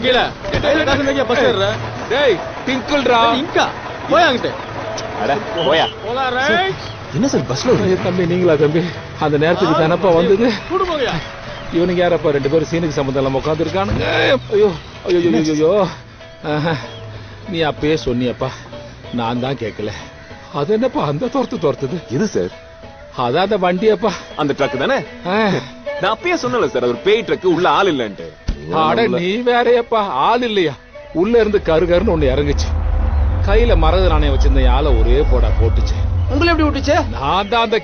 கீழே பஸ் ஏறுற டேய் டிங்கிள்ரா இங்கா போய் அங்கிட்டு அட போயா போலாம் ரைட் என்ன சார் பஸ்ல தம்பி நீங்களா தம்பி அந்த நேரத்துக்கு தானப்பா வந்தது கூடு போயா இவனுங்க யாரப்பா 2 பேரும் சீனுக்கு சம்பந்தம் இல்லாம உட்காந்துருக்கானுங்க ஐயோ ஐயோ ஐயோ ஐயோ நீ அப்பயே சொன்னியப்பா நான் தான் கேட்கல அது என்னப்பா அந்த துரத்துது இது சார் அதான் அந்த வண்டியப்பா அந்த ட்ரக் தானே நான் அப்பயே சொன்னல சார் அது ஒரு பேய் ட்ரக் உள்ள ஆள் இல்லன்ட்டு அட நீ வேறையப்பா ஆள் இல்லையா உள்ள இருந்து கருகருன்னு ஒண்ணு இறங்குச்சு கையில மரது நாணயம் வச்சிருந்த ஆளை ஒரே போட்டுச்சு உங்களை எப்படி விட்டுச்சு நான் தான் அந்த